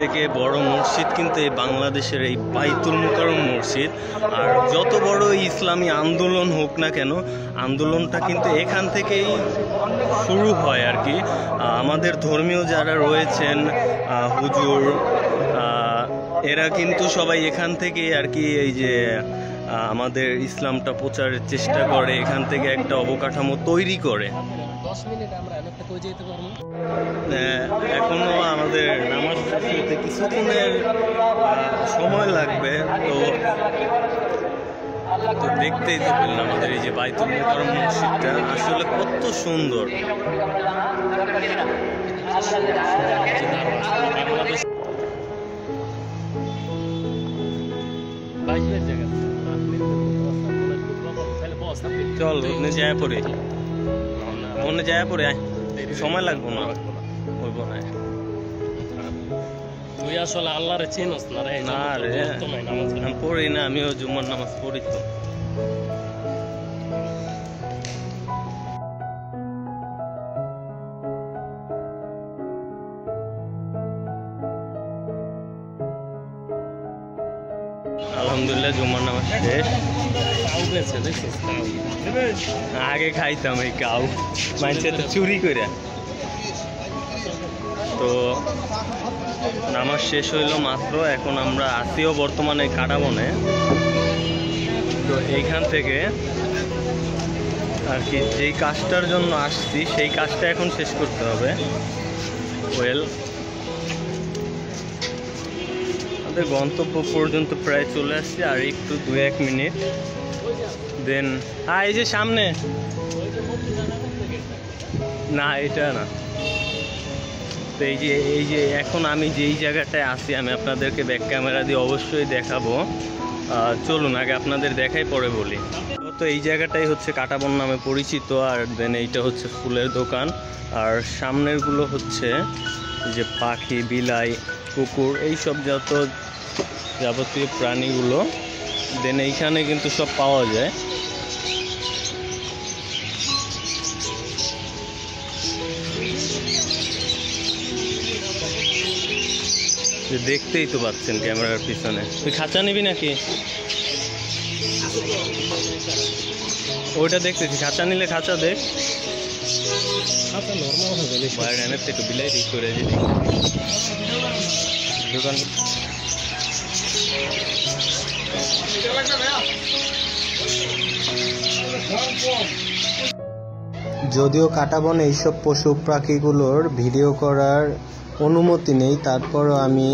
থেকে বড় মসজিদ কিন্তু এই বাংলাদেশের এই বাইতুল মুকাররম মসজিদ। আর যত বড় ইসলামী আন্দোলন হোক না কেন, আন্দোলনটা কিন্তু এখান থেকেই শুরু হয় আর কি। আমাদের ধর্মীয় যারা রয়েছেন হুজুর, এরা কিন্তু সবাই এখান থেকে আর কি এই যে আমাদের ইসলামটা প্রচারের চেষ্টা করে, এখান থেকে একটা অবকাঠামো তৈরি করে। এখনো আমাদের নামাজ শুরুতে কিছুক্ষণের সময় লাগবে, তো দেখতেই তো পেলেন আমাদের এই যে বাইতুল মুকাররম মসজিদটা আসলে কত সুন্দর। চল ওখানে যায় পরে, ওখানে যায় পরে সময় লাগবো না, হইব না। তুই আসলে আল্লাহরে চিনস না রে? না রে, আমি পড়ি না, আমিও জুম্মার নামাজ পড়ি তো। আলহামদুলিল্লাহ জুম্মার নামাজ শেষ। আগে খাইতাম এই কাউ, মানুষের তো চুরি করে। তো নামাজ শেষ হইল মাত্র, এখন আমরা আসিও বর্তমানে কাটাবনে। তো এইখান থেকে আর কি যেই কাজটার জন্য আসছি সেই কাজটা এখন শেষ করতে হবে। ওয়েল, আমাদের গন্তব্য পর্যন্ত প্রায় চলে আসছি, আর একটু 2-1 মিনিট দেন। এই যে সামনে, না এটা না। তো এই যে এখন আমি যেই জায়গাটায় আছি, আমি আপনাদেরকে ব্যাক ক্যামেরা দিয়ে অবশ্যই দেখাবো। চলুন আগে আপনাদের দেখাই পরে বলি। তো এই জায়গাটাই হচ্ছে কাটাবন নামে পরিচিত, আর দেন এইটা হচ্ছে ফুলের দোকান, আর সামনেরগুলো হচ্ছে যে পাখি, বিলাই, কুকুর, এইসব যাবতীয় প্রাণীগুলো। দেন এইখানে কিন্তু সব পাওয়া যায়। দেখতেই তো পাচ্ছেন ক্যামেরার পিছনে। তুই খাঁচা নিবি নাকি? ওইটা দেখতেছি, খাঁচা নিলে খাঁচা দেখ। একটু বিলাই দিক করে দোকান। যদিও কাটাবনে এইসব পশু পাখিগুলোর ভিডিও করার অনুমতি নেই, তারপরও আমি